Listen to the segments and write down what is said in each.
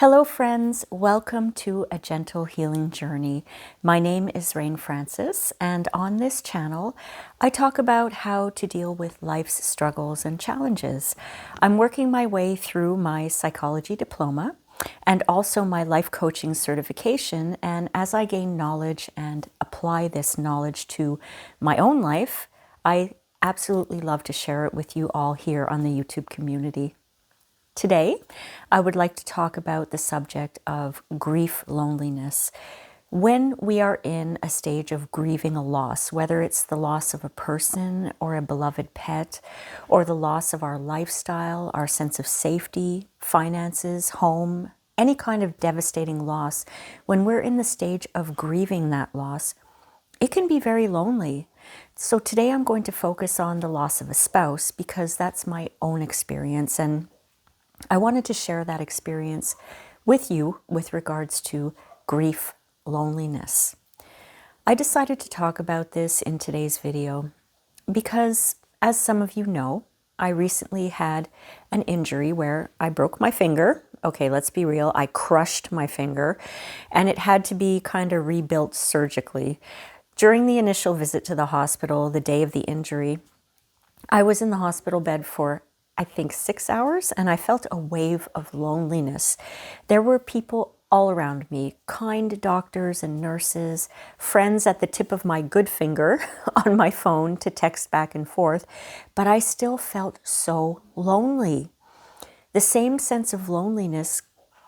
Hello friends, welcome to A Gentle Healing Journey. My name is Rain Francis, and on this channel I talk about how to deal with life's struggles and challenges. I'm working my way through my psychology diploma and also my life coaching certification, and as I gain knowledge and apply this knowledge to my own life, I absolutely love to share it with you all here on the YouTube community. Today, I would like to talk about the subject of grief loneliness. When we are in a stage of grieving a loss, whether it's the loss of a person or a beloved pet, or the loss of our lifestyle, our sense of safety, finances, home, any kind of devastating loss, when we're in the stage of grieving that loss, it can be very lonely. So today I'm going to focus on the loss of a spouse because that's my own experience, and I wanted to share that experience with you with regards to grief loneliness. I decided to talk about this in today's video because, as some of you know, I recently had an injury where I broke my finger. Okay, let's be real, I crushed my finger, and it had to be kind of rebuilt surgically. During the initial visit to the hospital, the day of the injury, I was in the hospital bed for I think 6 hours, and I felt a wave of loneliness. There were people all around me, kind doctors and nurses, friends at the tip of my good finger on my phone to text back and forth, but I still felt so lonely. The same sense of loneliness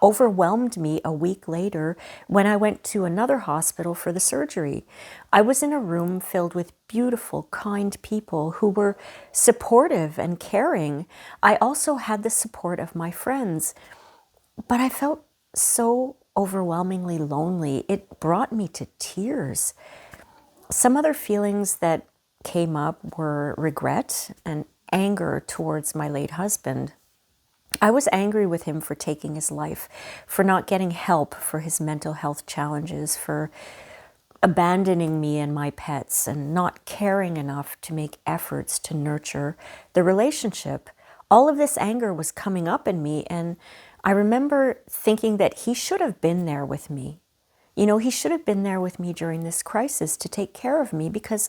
overwhelmed me a week later when I went to another hospital for the surgery. I was in a room filled with beautiful, kind people who were supportive and caring. I also had the support of my friends, but I felt so overwhelmingly lonely. It brought me to tears. Some other feelings that came up were regret and anger towards my late husband. I was angry with him for taking his life, for not getting help for his mental health challenges, for abandoning me and my pets, and not caring enough to make efforts to nurture the relationship. All of this anger was coming up in me, and I remember thinking that he should have been there with me. You know, he should have been there with me during this crisis to take care of me because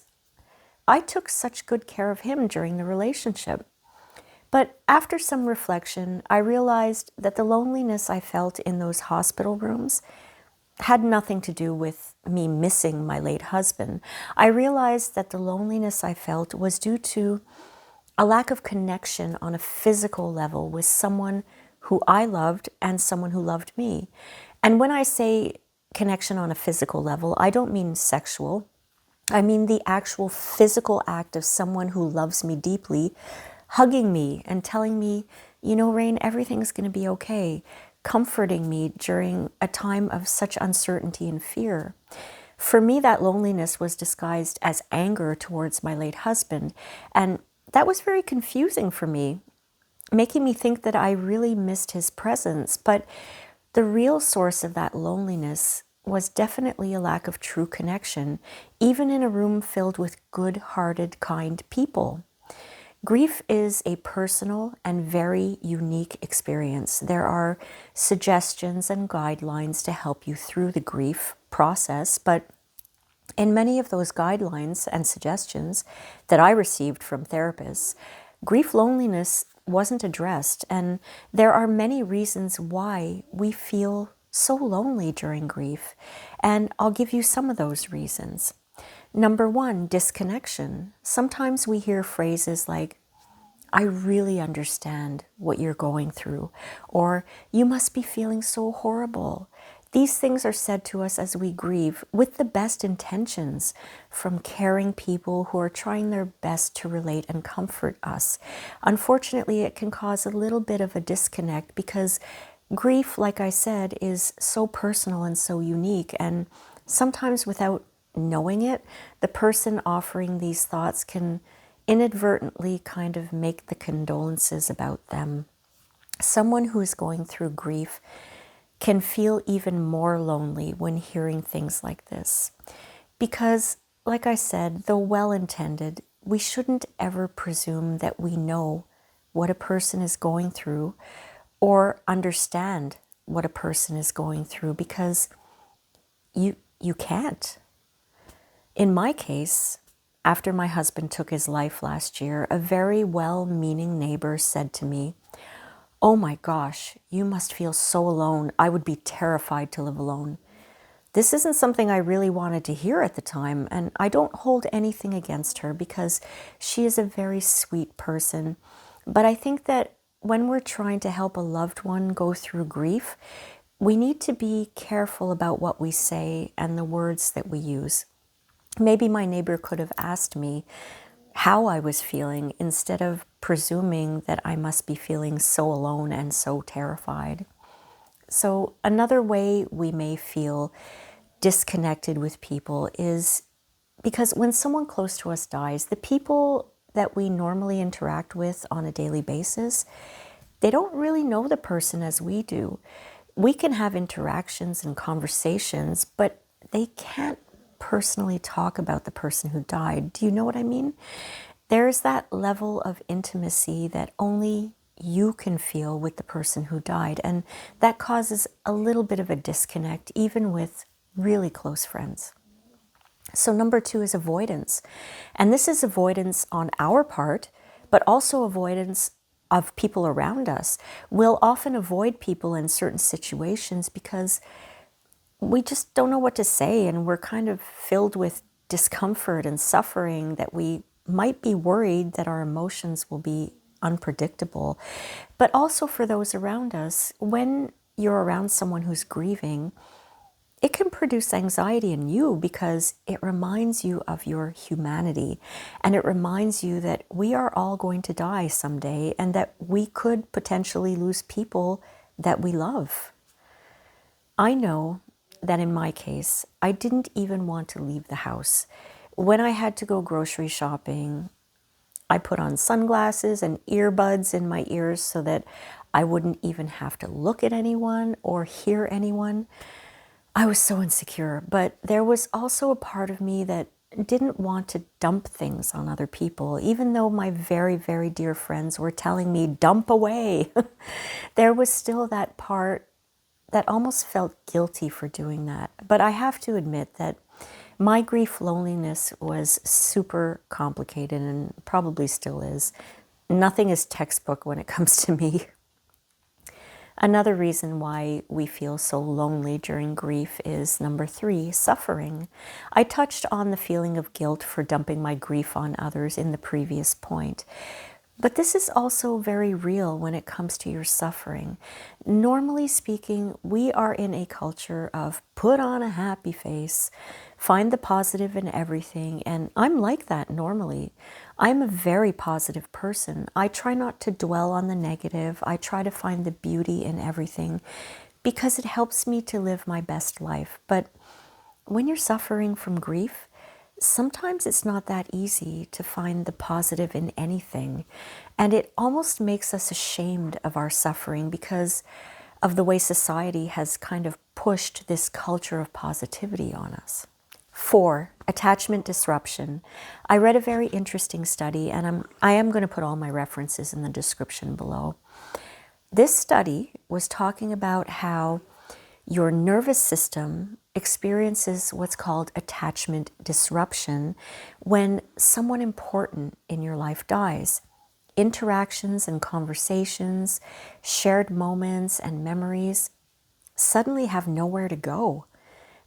I took such good care of him during the relationship. But after some reflection, I realized that the loneliness I felt in those hospital rooms had nothing to do with me missing my late husband. I realized that the loneliness I felt was due to a lack of connection on a physical level with someone who I loved and someone who loved me. And when I say connection on a physical level, I don't mean sexual. I mean the actual physical act of someone who loves me deeply hugging me and telling me, you know, Rain, everything's going to be okay, comforting me during a time of such uncertainty and fear. For me, that loneliness was disguised as anger towards my late husband, and that was very confusing for me, making me think that I really missed his presence. But the real source of that loneliness was definitely a lack of true connection, even in a room filled with good-hearted, kind people. Grief is a personal and very unique experience. There are suggestions and guidelines to help you through the grief process, but in many of those guidelines and suggestions that I received from therapists, grief loneliness wasn't addressed, and there are many reasons why we feel so lonely during grief, and I'll give you some of those reasons. Number one, disconnection. Sometimes we hear phrases like, I really understand what you're going through, or you must be feeling so horrible. These things are said to us as we grieve with the best intentions from caring people who are trying their best to relate and comfort us. Unfortunately, it can cause a little bit of a disconnect because grief, like I said, is so personal and so unique, and sometimes without knowing it, the person offering these thoughts can inadvertently kind of make the condolences about them. Someone who is going through grief can feel even more lonely when hearing things like this. Because, like I said, though well-intended, we shouldn't ever presume that we know what a person is going through or understand what a person is going through because you can't. In my case, after my husband took his life last year, a very well-meaning neighbor said to me, "Oh my gosh, you must feel so alone. I would be terrified to live alone." This isn't something I really wanted to hear at the time, and I don't hold anything against her because she is a very sweet person. But I think that when we're trying to help a loved one go through grief, we need to be careful about what we say and the words that we use. Maybe my neighbor could have asked me how I was feeling instead of presuming that I must be feeling so alone and so terrified. So another way we may feel disconnected with people is because when someone close to us dies, the people that we normally interact with on a daily basis, they don't really know the person as we do. We can have interactions and conversations, but they can't personally talk about the person who died. Do you know what I mean? There's that level of intimacy that only you can feel with the person who died, and that causes a little bit of a disconnect, even with really close friends. So number 2 is avoidance. And this is avoidance on our part, but also avoidance of people around us. We'll often avoid people in certain situations because we just don't know what to say, and we're kind of filled with discomfort and suffering that we might be worried that our emotions will be unpredictable. But also for those around us, when you're around someone who's grieving, it can produce anxiety in you because it reminds you of your humanity, and it reminds you that we are all going to die someday and that we could potentially lose people that we love. I know that in my case, I didn't even want to leave the house. When I had to go grocery shopping, I put on sunglasses and earbuds in my ears so that I wouldn't even have to look at anyone or hear anyone. I was so insecure, but there was also a part of me that didn't want to dump things on other people, even though my very, very dear friends were telling me, dump away. There was still that part that almost felt guilty for doing that. But I have to admit that my grief loneliness was super complicated and probably still is. Nothing is textbook when it comes to me. Another reason why we feel so lonely during grief is number 3, suffering. I touched on the feeling of guilt for dumping my grief on others in the previous point. But this is also very real when it comes to your suffering. Normally speaking, we are in a culture of put on a happy face, find the positive in everything, and I'm like that normally. I'm a very positive person. I try not to dwell on the negative. I try to find the beauty in everything because it helps me to live my best life. But when you're suffering from grief, sometimes it's not that easy to find the positive in anything. And it almost makes us ashamed of our suffering because of the way society has kind of pushed this culture of positivity on us. 4, attachment disruption. I read a very interesting study, and I am going to put all my references in the description below. This study was talking about how your nervous system experiences what's called attachment disruption when someone important in your life dies. Interactions and conversations, shared moments and memories suddenly have nowhere to go.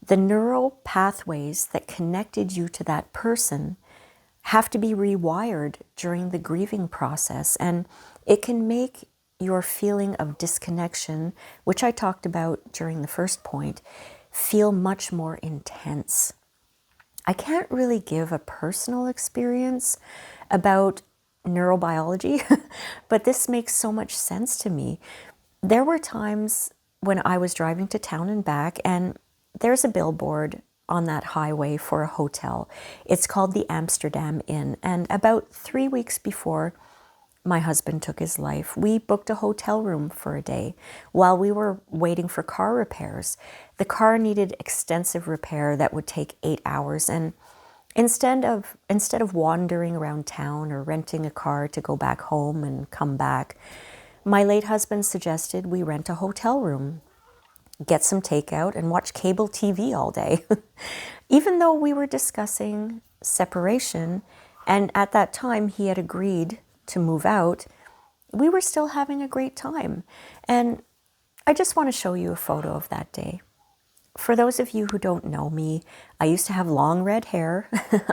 The neural pathways that connected you to that person have to be rewired during the grieving process, and it can make your feeling of disconnection, which I talked about during the first point, feel much more intense. I can't really give a personal experience about neurobiology, but this makes so much sense to me. There were times when I was driving to town and back, and there's a billboard on that highway for a hotel. It's called the Amsterdam Inn, and about 3 weeks before my husband took his life, we booked a hotel room for a day while we were waiting for car repairs. The car needed extensive repair that would take 8 hours, and instead of wandering around town or renting a car to go back home and come back, my late husband suggested we rent a hotel room. get some takeout, and watch cable TV all day. Even though we were discussing separation, and at that time he had agreed to move out, we were still having a great time. And I just want to show you a photo of that day. For those of you who don't know me, I used to have long red hair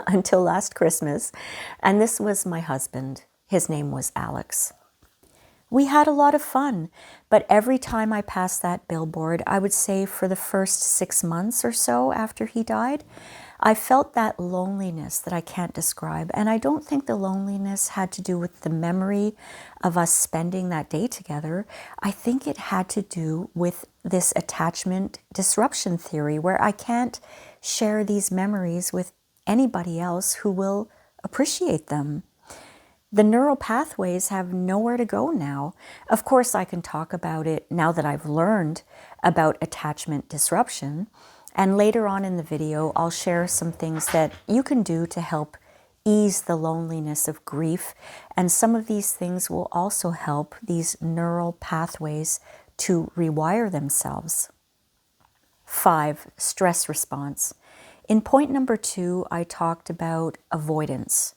until last Christmas, and this was my husband. His name was Alex. We had a lot of fun, but every time I passed that billboard, I would say for the first 6 months or so after he died, I felt that loneliness that I can't describe. And I don't think the loneliness had to do with the memory of us spending that day together. I think it had to do with this attachment disruption theory, where I can't share these memories with anybody else who will appreciate them. The neural pathways have nowhere to go now. Of course, I can talk about it now that I've learned about attachment disruption. And later on in the video, I'll share some things that you can do to help ease the loneliness of grief. And some of these things will also help these neural pathways to rewire themselves. 5, stress response. In point number 2, I talked about avoidance.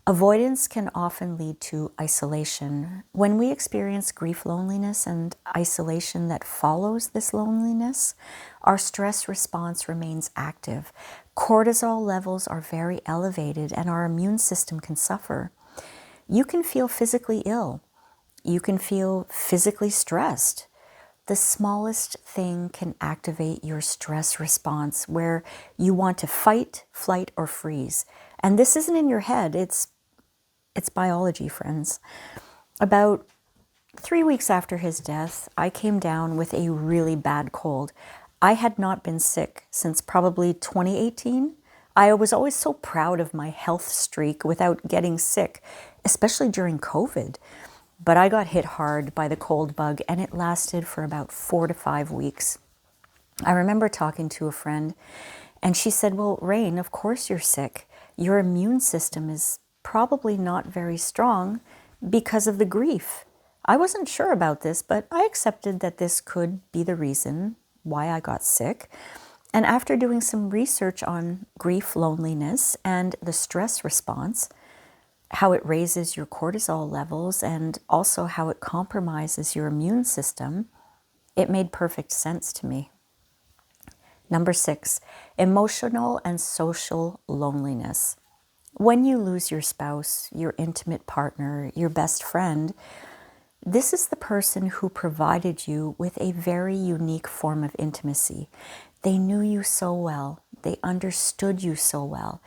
Avoidance can often lead to isolation. When we experience grief, loneliness, and isolation that follows this loneliness, our stress response remains active. Cortisol levels are very elevated and our immune system can suffer. You can feel physically ill. You can feel physically stressed. The smallest thing can activate your stress response where you want to fight, flight, or freeze. And this isn't in your head, it's biology, friends. About 3 weeks after his death, I came down with a really bad cold. I had not been sick since probably 2018. I was always so proud of my health streak without getting sick, especially during COVID. But I got hit hard by the cold bug, and it lasted for about 4 to 5 weeks. I remember talking to a friend, and she said, "Well, Rain, of course you're sick. Your immune system is probably not very strong because of the grief." I wasn't sure about this, but I accepted that this could be the reason why I got sick. And after doing some research on grief, loneliness, and the stress response, how it raises your cortisol levels and also how it compromises your immune system, it made perfect sense to me. Number 6, emotional and social loneliness. When you lose your spouse, your intimate partner, your best friend, this is the person who provided you with a very unique form of intimacy. They knew you so well. They understood you so well.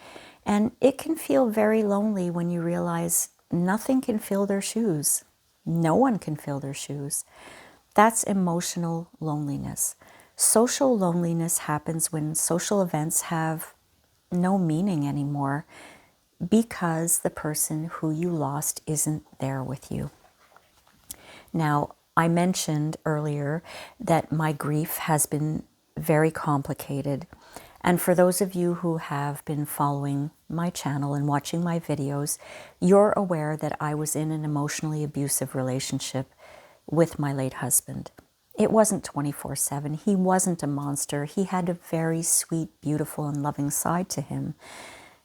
And it can feel very lonely when you realize nothing can fill their shoes. No one can fill their shoes. That's emotional loneliness. Social loneliness happens when social events have no meaning anymore, because the person who you lost isn't there with you. Now, I mentioned earlier that my grief has been very complicated. And for those of you who have been following my channel and watching my videos, you're aware that I was in an emotionally abusive relationship with my late husband. It wasn't 24/7. He wasn't a monster. He had a very sweet, beautiful, and loving side to him.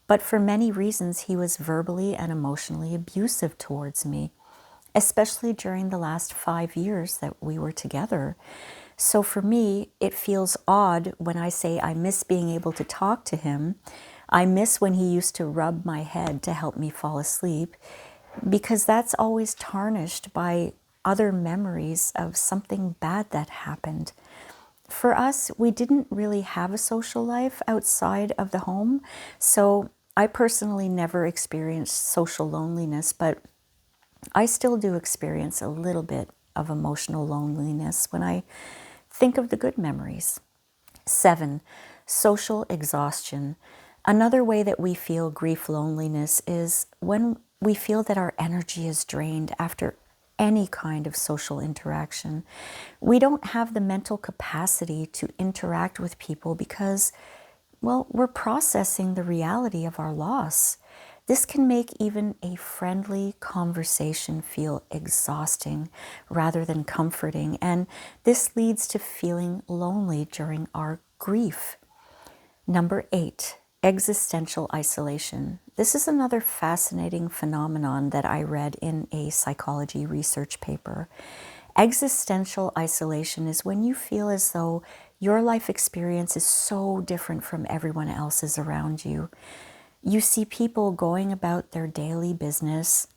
But for many reasons, he was verbally and emotionally abusive towards me, especially during the last 5 years that we were together. So for me, it feels odd when I say I miss being able to talk to him. I miss when he used to rub my head to help me fall asleep, because that's always tarnished by other memories of something bad that happened. For us, we didn't really have a social life outside of the home, so I personally never experienced social loneliness, but I still do experience a little bit of emotional loneliness when I think of the good memories. 7, social exhaustion. Another way that we feel grief loneliness is when we feel that our energy is drained after any kind of social interaction. We don't have the mental capacity to interact with people because, well, we're processing the reality of our loss. This can make even a friendly conversation feel exhausting rather than comforting, and this leads to feeling lonely during our grief. Number 8, existential isolation. This is another fascinating phenomenon that I read in a psychology research paper. Existential isolation is when you feel as though your life experience is so different from everyone else's around you. You see people going about their daily business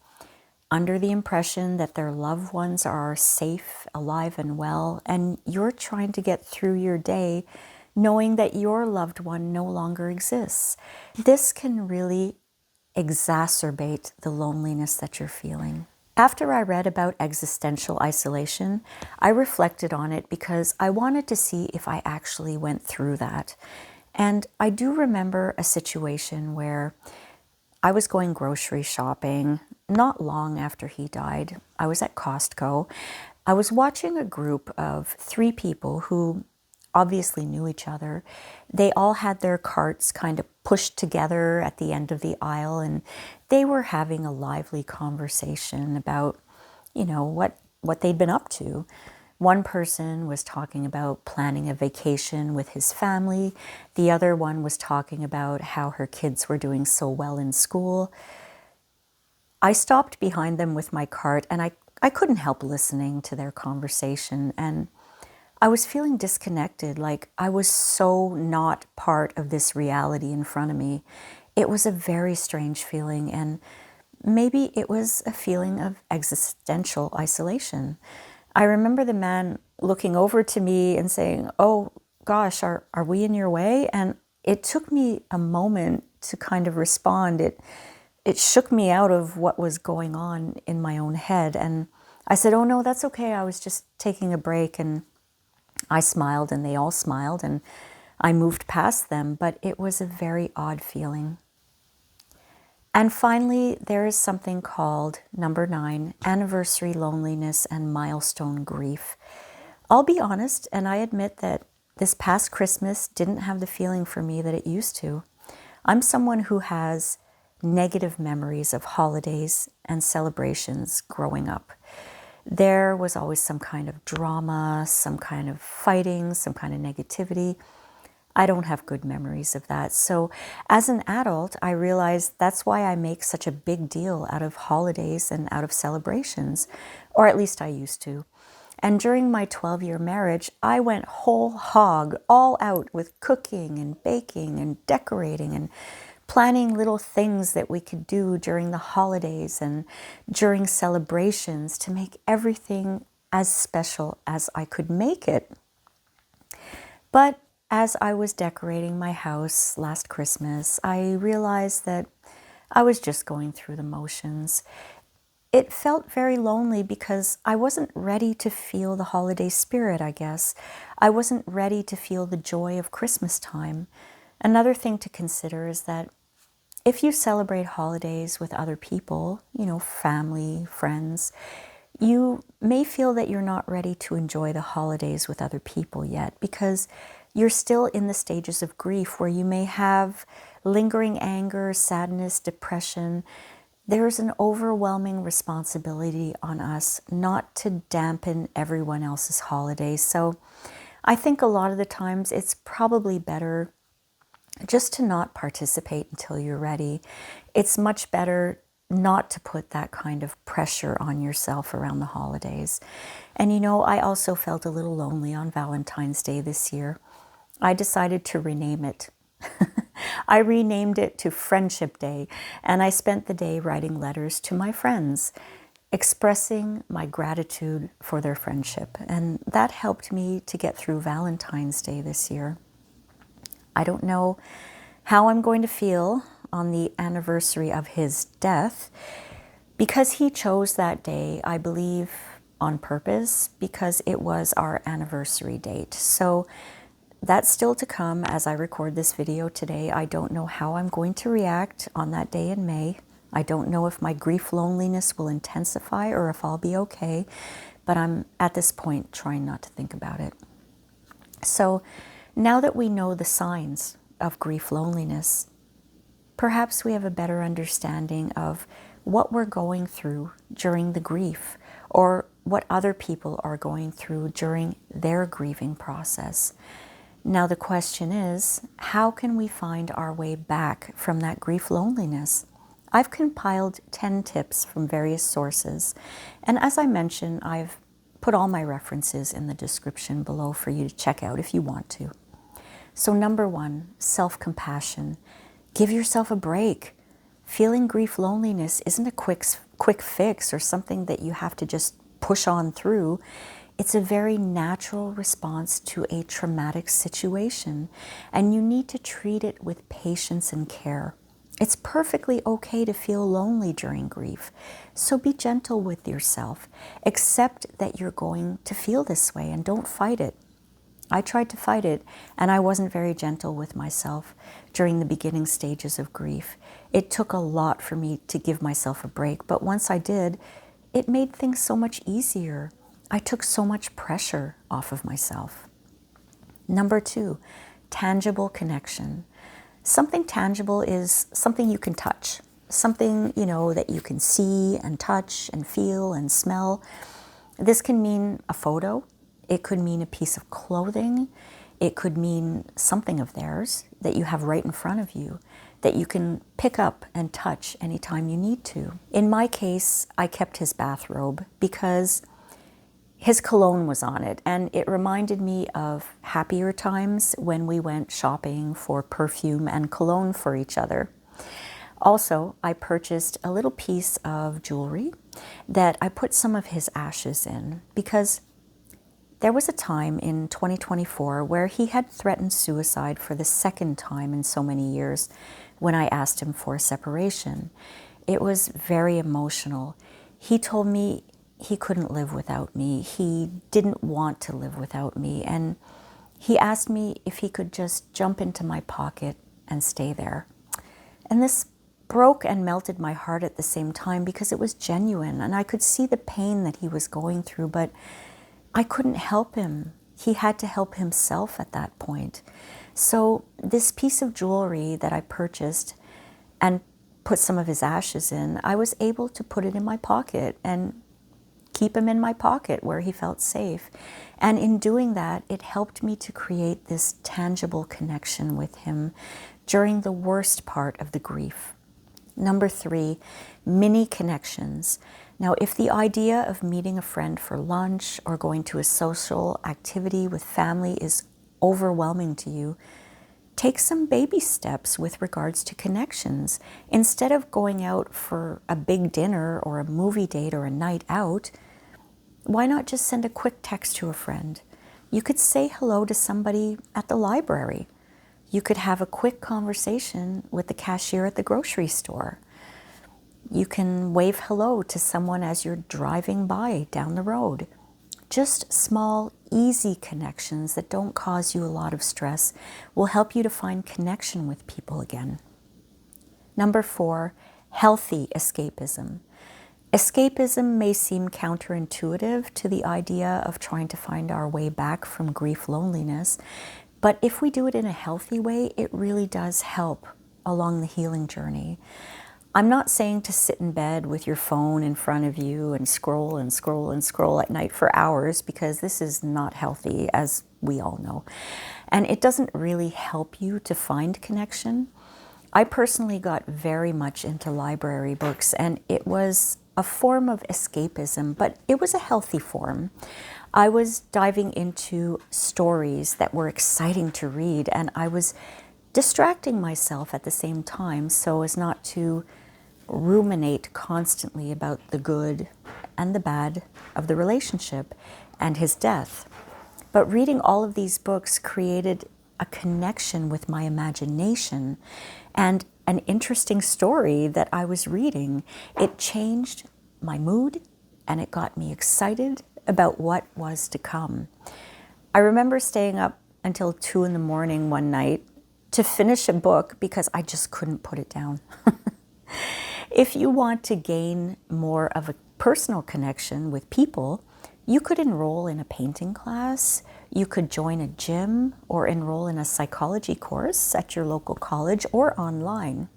under the impression that their loved ones are safe, alive, and well, and you're trying to get through your day knowing that your loved one no longer exists. This can really exacerbate the loneliness that you're feeling. After I read about existential isolation, I reflected on it because I wanted to see if I actually went through that. And I do remember a situation where I was going grocery shopping not long after he died. I was at Costco. I was watching a group of 3 people who obviously knew each other. They all had their carts kind of pushed together at the end of the aisle, and they were having a lively conversation about, what they'd been up to. One person was talking about planning a vacation with his family. The other one was talking about how her kids were doing so well in school. I stopped behind them with my cart, and I couldn't help listening to their conversation, and I was feeling disconnected, like I was so not part of this reality in front of me. It was a very strange feeling, and maybe it was a feeling of existential isolation. I remember the man looking over to me and saying, "Oh gosh, are we in your way?" And it took me a moment to kind of respond. It shook me out of what was going on in my own head. And I said, "Oh no, that's okay. I was just taking a break." And I smiled and they all smiled, and I moved past them, but it was a very odd feeling. And finally, there is something called, number 9, anniversary loneliness and milestone grief. I'll be honest, and I admit that this past Christmas didn't have the feeling for me that it used to. I'm someone who has negative memories of holidays and celebrations growing up. There was always some kind of drama, some kind of fighting, some kind of negativity. I don't have good memories of that. So as an adult, I realized that's why I make such a big deal out of holidays and out of celebrations, or at least I used to. And during my 12-year marriage, I went whole hog, all out with cooking and baking and decorating and planning little things that we could do during the holidays and during celebrations to make everything as special as I could make it. But as I was decorating my house last Christmas, I realized that I was just going through the motions. It felt very lonely because I wasn't ready to feel the holiday spirit, I guess. I wasn't ready to feel the joy of Christmas time. Another thing to consider is that if you celebrate holidays with other people, family, friends, you may feel that you're not ready to enjoy the holidays with other people yet because you're still in the stages of grief where you may have lingering anger, sadness, depression. There's an overwhelming responsibility on us not to dampen everyone else's holidays. So I think a lot of the times it's probably better just to not participate until you're ready. It's much better not to put that kind of pressure on yourself around the holidays. And I also felt a little lonely on Valentine's Day this year. I decided to rename it. I renamed it to Friendship Day, and I spent the day writing letters to my friends, expressing my gratitude for their friendship. And that helped me to get through Valentine's Day this year. I don't know how I'm going to feel on the anniversary of his death because he chose that day, I believe, on purpose because it was our anniversary date. So that's still to come as I record this video today. I don't know how I'm going to react on that day in May. I don't know if my grief loneliness will intensify or if I'll be okay, but I'm at this point trying not to think about it. So now that we know the signs of grief loneliness, perhaps we have a better understanding of what we're going through during the grief, or what other people are going through during their grieving process. Now the question is, how can we find our way back from that grief loneliness? I've compiled 10 tips from various sources, and as I mentioned, I've put all my references in the description below for you to check out if you want to. So number 1, self-compassion. Give yourself a break. Feeling grief loneliness isn't a quick fix or something that you have to just push on through. It's a very natural response to a traumatic situation, and you need to treat it with patience and care. It's perfectly okay to feel lonely during grief, so be gentle with yourself. Accept that you're going to feel this way and don't fight it. I tried to fight it, and I wasn't very gentle with myself during the beginning stages of grief. It took a lot for me to give myself a break, but once I did, it made things so much easier. I took so much pressure off of myself. Number 2, tangible connection. Something tangible is something you can touch, something, that you can see and touch and feel and smell. This can mean a photo. It could mean a piece of clothing. It could mean something of theirs that you have right in front of you that you can pick up and touch anytime you need to. In my case, I kept his bathrobe because his cologne was on it, and it reminded me of happier times when we went shopping for perfume and cologne for each other. Also, I purchased a little piece of jewelry that I put some of his ashes in because there was a time in 2024 where he had threatened suicide for the second time in so many years when I asked him for a separation. It was very emotional. He told me he couldn't live without me. He didn't want to live without me. And he asked me if he could just jump into my pocket and stay there. And this broke and melted my heart at the same time because it was genuine and I could see the pain that he was going through, but I couldn't help him. He had to help himself at that point. So this piece of jewelry that I purchased and put some of his ashes in, I was able to put it in my pocket and keep him in my pocket where he felt safe. And in doing that, it helped me to create this tangible connection with him during the worst part of the grief. Number 3, mini connections. Now, if the idea of meeting a friend for lunch or going to a social activity with family is overwhelming to you, take some baby steps with regards to connections. Instead of going out for a big dinner or a movie date or a night out, why not just send a quick text to a friend? You could say hello to somebody at the library. You could have a quick conversation with the cashier at the grocery store. You can wave hello to someone as you're driving by down the road. Just small, easy connections that don't cause you a lot of stress will help you to find connection with people again. Number 4, healthy escapism. Escapism may seem counterintuitive to the idea of trying to find our way back from grief loneliness, but if we do it in a healthy way, it really does help along the healing journey. I'm not saying to sit in bed with your phone in front of you and scroll and scroll and scroll at night for hours, because this is not healthy, as we all know. And it doesn't really help you to find connection. I personally got very much into library books, and it was a form of escapism, but it was a healthy form. I was diving into stories that were exciting to read, and I was distracting myself at the same time so as not to ruminate constantly about the good and the bad of the relationship and his death. But reading all of these books created a connection with my imagination and an interesting story that I was reading. It changed my mood and it got me excited about what was to come. I remember staying up until 2 a.m. one night to finish a book because I just couldn't put it down. If you want to gain more of a personal connection with people, you could enroll in a painting class, you could join a gym, or enroll in a psychology course at your local college or online.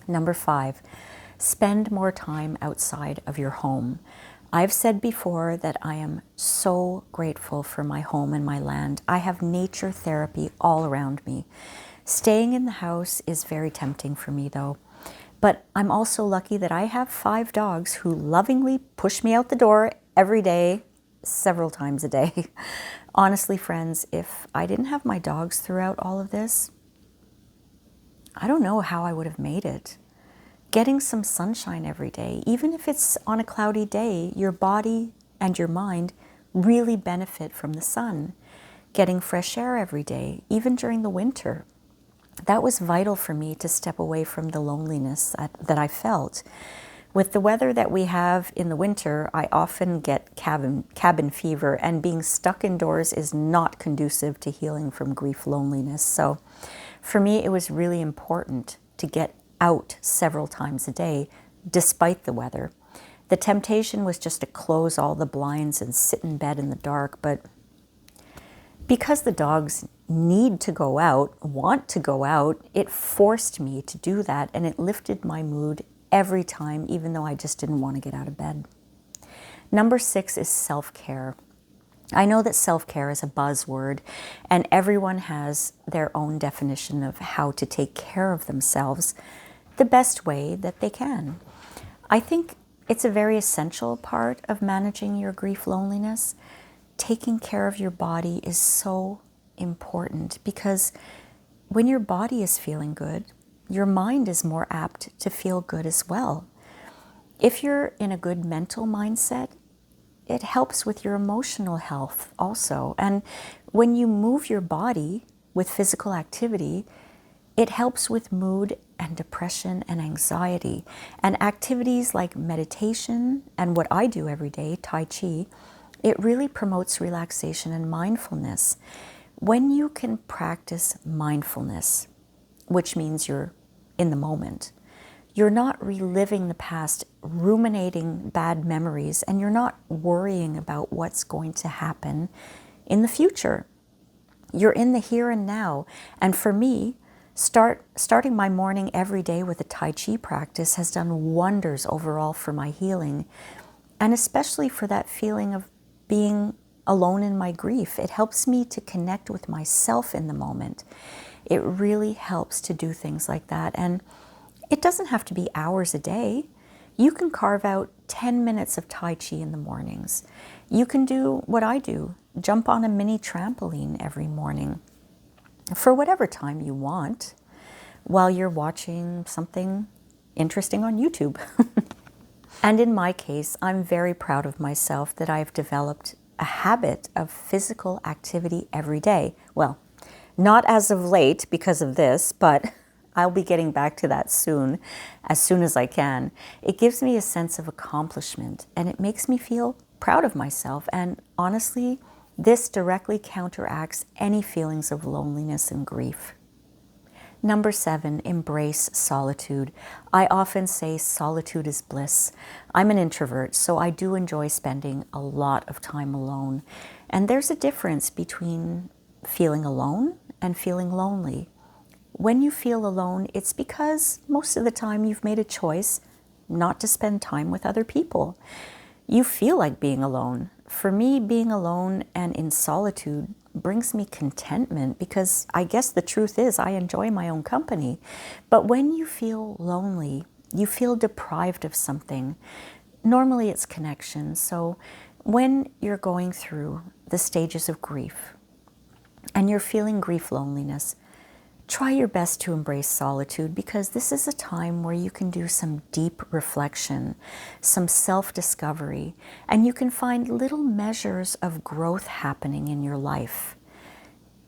Number 5, spend more time outside of your home. I've said before that I am so grateful for my home and my land. I have nature therapy all around me. Staying in the house is very tempting for me though. But I'm also lucky that I have 5 dogs who lovingly push me out the door every day, several times a day. Honestly, friends, if I didn't have my dogs throughout all of this, I don't know how I would have made it. Getting some sunshine every day, even if it's on a cloudy day, your body and your mind really benefit from the sun. Getting fresh air every day, even during the winter. That was vital for me to step away from the loneliness that I felt. With the weather that we have in the winter, I often get cabin fever, and being stuck indoors is not conducive to healing from grief loneliness. So for me, it was really important to get out several times a day, despite the weather. The temptation was just to close all the blinds and sit in bed in the dark, but because the dogs need to go out, want to go out, it forced me to do that, and it lifted my mood every time, even though I just didn't want to get out of bed. Number 6 is self-care. I know that self-care is a buzzword, and everyone has their own definition of how to take care of themselves the best way that they can. I think it's a very essential part of managing your grief loneliness. Taking care of your body is so important, because when your body is feeling good, your mind is more apt to feel good as well. If you're in a good mental mindset, it helps with your emotional health also. And when you move your body with physical activity, it helps with mood and depression and anxiety. And activities like meditation and what I do every day, Tai Chi, it really promotes relaxation and mindfulness. When you can practice mindfulness, which means you're in the moment, you're not reliving the past, ruminating bad memories, and you're not worrying about what's going to happen in the future. You're in the here and now. And for me, starting my morning every day with a Tai Chi practice has done wonders overall for my healing, and especially for that feeling of being alone in my grief. It helps me to connect with myself in the moment. It really helps to do things like that. And it doesn't have to be hours a day. You can carve out 10 minutes of Tai Chi in the mornings. You can do what I do, jump on a mini trampoline every morning for whatever time you want while you're watching something interesting on YouTube. And in my case, I'm very proud of myself that I've developed a habit of physical activity every day. Well, not as of late because of this, but I'll be getting back to that soon as I can. It gives me a sense of accomplishment, and it makes me feel proud of myself. And honestly, this directly counteracts any feelings of loneliness and grief. Number 7, embrace solitude. I often say solitude is bliss. I'm an introvert, so I do enjoy spending a lot of time alone. And there's a difference between feeling alone and feeling lonely. When you feel alone, it's because most of the time you've made a choice not to spend time with other people. You feel like being alone. For me, being alone and in solitude brings me contentment, because I guess the truth is I enjoy my own company. But when you feel lonely, you feel deprived of something. Normally it's connection. So when you're going through the stages of grief and you're feeling grief loneliness, try your best to embrace solitude, because this is a time where you can do some deep reflection, some self-discovery, and you can find little measures of growth happening in your life.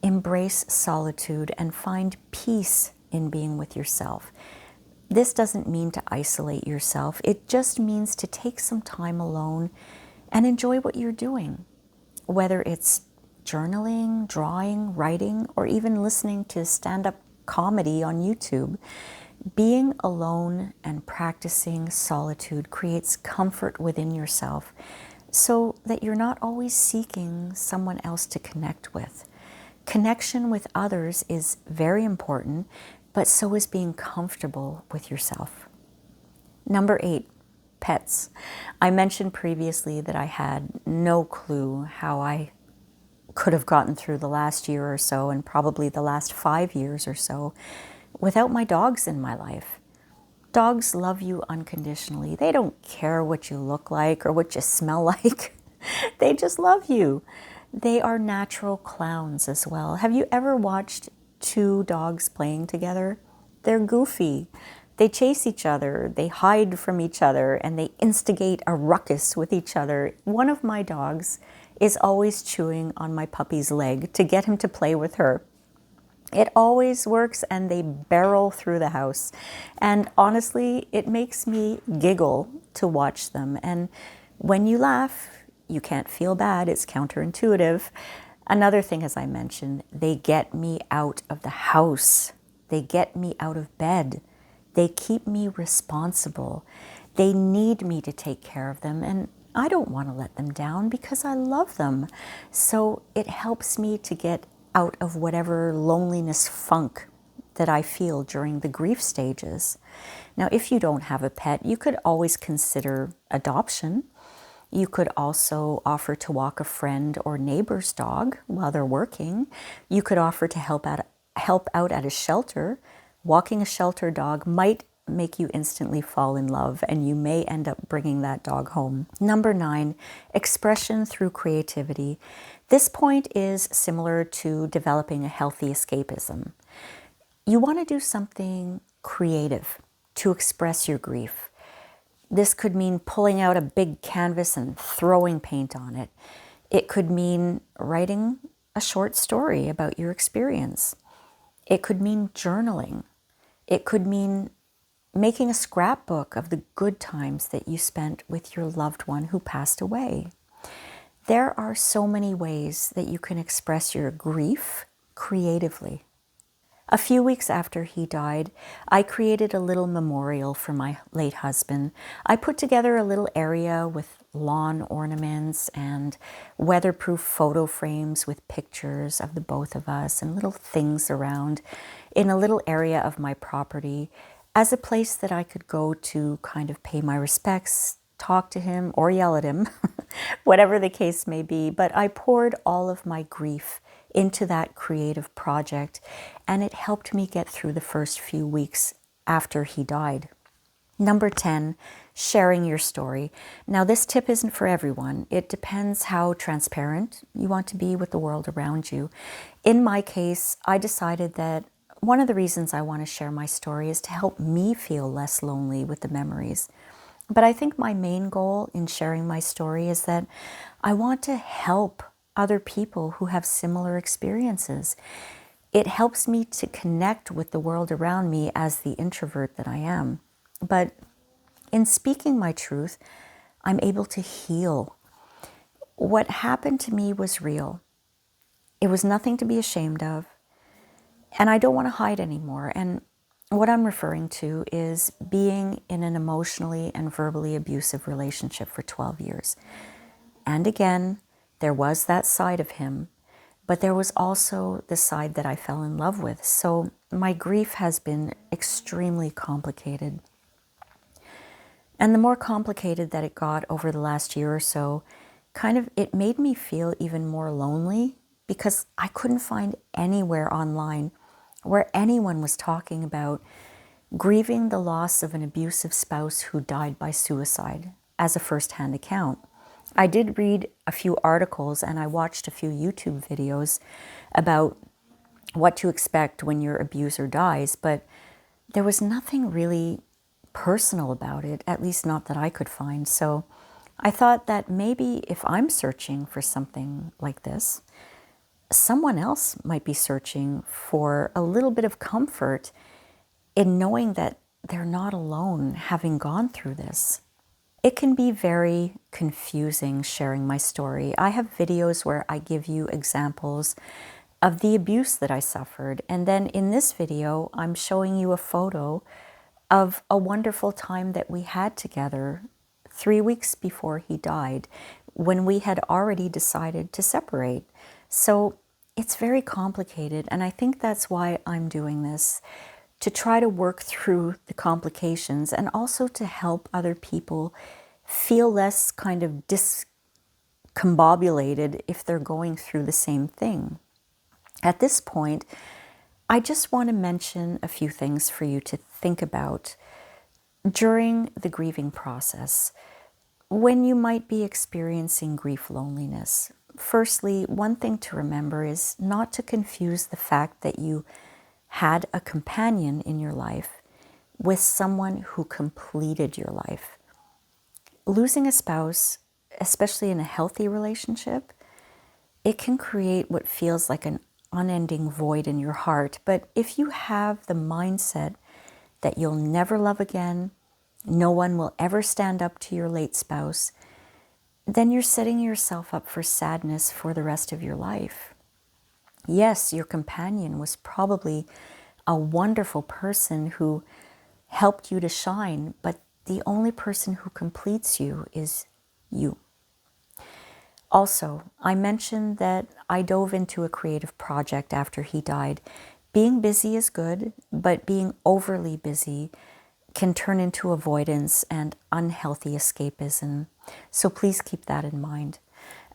Embrace solitude and find peace in being with yourself. This doesn't mean to isolate yourself. It just means to take some time alone and enjoy what you're doing, whether it's journaling, drawing, writing, or even listening to stand-up comedy on YouTube. Being alone and practicing solitude creates comfort within yourself, so that you're not always seeking someone else to connect with. Connection with others is very important, but so is being comfortable with yourself. Number 8, pets. I mentioned previously that I had no clue how I could have gotten through the last year or so, and probably the last 5 years or so, without my dogs in my life. Dogs love you unconditionally. They don't care what you look like or what you smell like. They just love you. They are natural clowns as well. Have you ever watched 2 dogs playing together? They're goofy. They chase each other, they hide from each other, and they instigate a ruckus with each other. One of my dogs is always chewing on my puppy's leg to get him to play with her. It always works, and they barrel through the house. And honestly, it makes me giggle to watch them. And when you laugh, you can't feel bad. It's counterintuitive. Another thing, as I mentioned, they get me out of the house. They get me out of bed. They keep me responsible. They need me to take care of them, and I don't want to let them down because I love them. So it helps me to get out of whatever loneliness funk that I feel during the grief stages. Now, if you don't have a pet, you could always consider adoption. You could also offer to walk a friend or neighbor's dog while they're working. You could offer to help out at a shelter. Walking a shelter dog might make you instantly fall in love, and you may end up bringing that dog home. Number 9, expression through creativity. This point is similar to developing a healthy escapism. You want to do something creative to express your grief. This could mean pulling out a big canvas and throwing paint on it. It could mean writing a short story about your experience. It could mean journaling. It could mean making a scrapbook of the good times that you spent with your loved one who passed away. There are so many ways that you can express your grief creatively. A few weeks after he died, I created a little memorial for my late husband. I put together a little area with lawn ornaments and weatherproof photo frames with pictures of the both of us and little things around in a little area of my property as a place that I could go to kind of pay my respects, talk to him or yell at him, whatever the case may be. But I poured all of my grief into that creative project, and it helped me get through the first few weeks after he died. Number 10, sharing your story. Now, this tip isn't for everyone. It depends how transparent you want to be with the world around you. In my case, I decided that one of the reasons I want to share my story is to help me feel less lonely with the memories. But I think my main goal in sharing my story is that I want to help other people who have similar experiences. It helps me to connect with the world around me as the introvert that I am. But in speaking my truth, I'm able to heal. What happened to me was real. It was nothing to be ashamed of, and I don't want to hide anymore. And what I'm referring to is being in an emotionally and verbally abusive relationship for 12 years. And again, there was that side of him, but there was also the side that I fell in love with. So my grief has been extremely complicated. And the more complicated that it got over the last year or so, it made me feel even more lonely because I couldn't find anywhere online where anyone was talking about grieving the loss of an abusive spouse who died by suicide as a first-hand account. I did read a few articles and I watched a few YouTube videos about what to expect when your abuser dies, but there was nothing really personal about it, at least not that I could find. So I thought that maybe if I'm searching for something like this, someone else might be searching for a little bit of comfort in knowing that they're not alone having gone through this. It can be very confusing sharing my story. I have videos where I give you examples of the abuse that I suffered. And then in this video, I'm showing you a photo of a wonderful time that we had together 3 weeks before he died, when we had already decided to separate. So it's very complicated, and I think that's why I'm doing this. to try to work through the complications and also to help other people feel less kind of discombobulated if they're going through the same thing. At this point, I just want to mention a few things for you to think about during the grieving process when you might be experiencing grief loneliness. Firstly, one thing to remember is not to confuse the fact that you had a companion in your life with someone who completed your life. Losing a spouse, especially in a healthy relationship, it can create what feels like an unending void in your heart. But if you have the mindset that you'll never love again, no one will ever stand up to your late spouse, then you're setting yourself up for sadness for the rest of your life. Yes, your companion was probably a wonderful person who helped you to shine, but the only person who completes you is you. Also, I mentioned that I dove into a creative project after he died. Being busy is good, but being overly busy can turn into avoidance and unhealthy escapism. So please keep that in mind.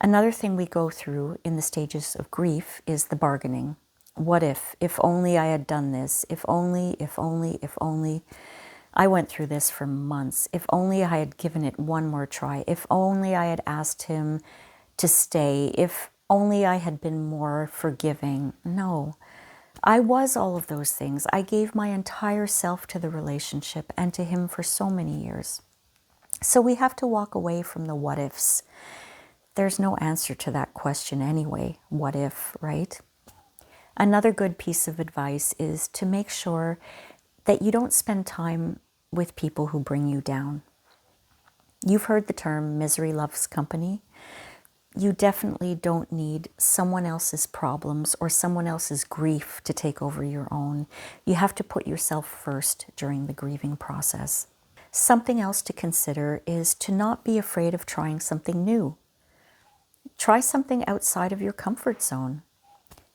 Another thing we go through in the stages of grief is the bargaining. What if? If only I had done this. If only, if only, if only. I went through this for months. If only I had given it one more try. If only I had asked him to stay. If only I had been more forgiving. No, I was all of those things. I gave my entire self to the relationship and to him for so many years. So we have to walk away from the what ifs. There's no answer to that question anyway. What if, right? Another good piece of advice is to make sure that you don't spend time with people who bring you down. You've heard the term misery loves company. You definitely don't need someone else's problems or someone else's grief to take over your own. You have to put yourself first during the grieving process. Something else to consider is to not be afraid of trying something new. Try something outside of your comfort zone.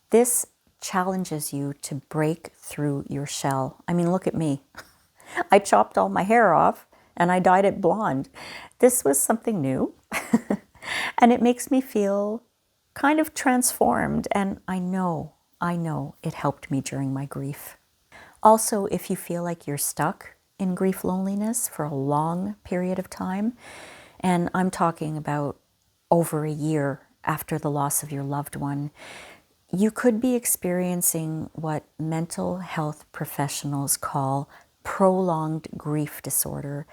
This challenges you to break through your shell. I mean, look at me. I chopped all my hair off and I dyed it blonde. This was something new. And it makes me feel kind of transformed. And I know it helped me during my grief. Also, if you feel like you're stuck in grief loneliness for a long period of time, and I'm talking about over a year after the loss of your loved one, you could be experiencing what mental health professionals call prolonged grief disorder.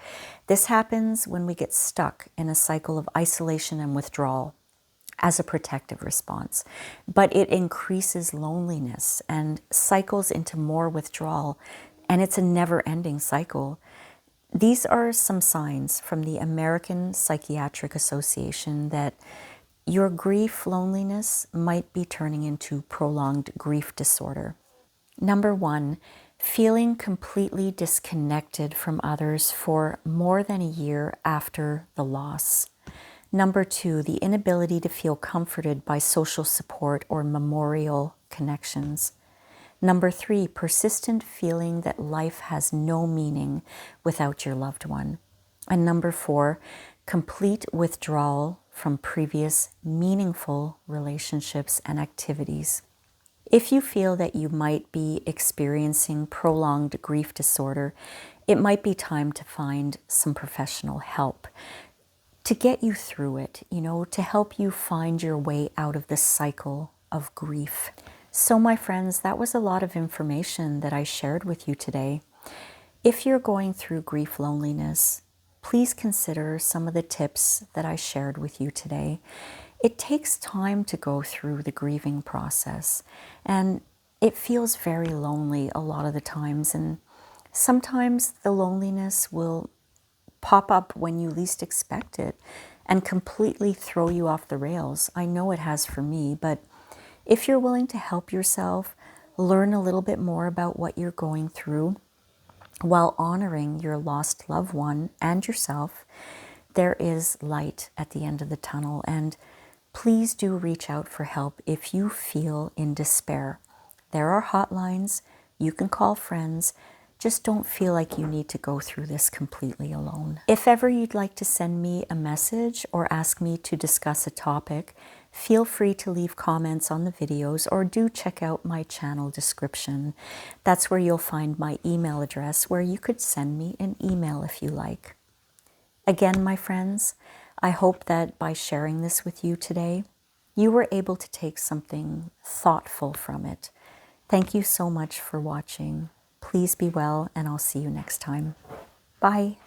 This happens when we get stuck in a cycle of isolation and withdrawal as a protective response, but it increases loneliness and cycles into more withdrawal, and it's a never-ending cycle. These are some signs from the American Psychiatric Association that your grief loneliness might be turning into prolonged grief disorder. Number 1, feeling completely disconnected from others for more than a year after the loss. Number 2, the inability to feel comforted by social support or memorial connections. Number 3, persistent feeling that life has no meaning without your loved one. And number 4, complete withdrawal from previous meaningful relationships and activities. If you feel that you might be experiencing prolonged grief disorder, it might be time to find some professional help to get you through it, to help you find your way out of this cycle of grief. So my friends, that was a lot of information that I shared with you today. If you're going through grief loneliness, please consider some of the tips that I shared with you today. It takes time to go through the grieving process, and it feels very lonely a lot of the times, and sometimes the loneliness will pop up when you least expect it and completely throw you off the rails. I know it has for me, but if you're willing to help yourself, learn a little bit more about what you're going through while honoring your lost loved one and yourself, there is light at the end of the tunnel. And please do reach out for help if you feel in despair. There are hotlines. You can call friends. Just don't feel like you need to go through this completely alone. If ever you'd like to send me a message or ask me to discuss a topic, feel free to leave comments on the videos or do check out my channel description. That's where you'll find my email address where you could send me an email if you like. Again, my friends, I hope that by sharing this with you today, you were able to take something thoughtful from it. Thank you so much for watching. Please be well, and I'll see you next time. Bye.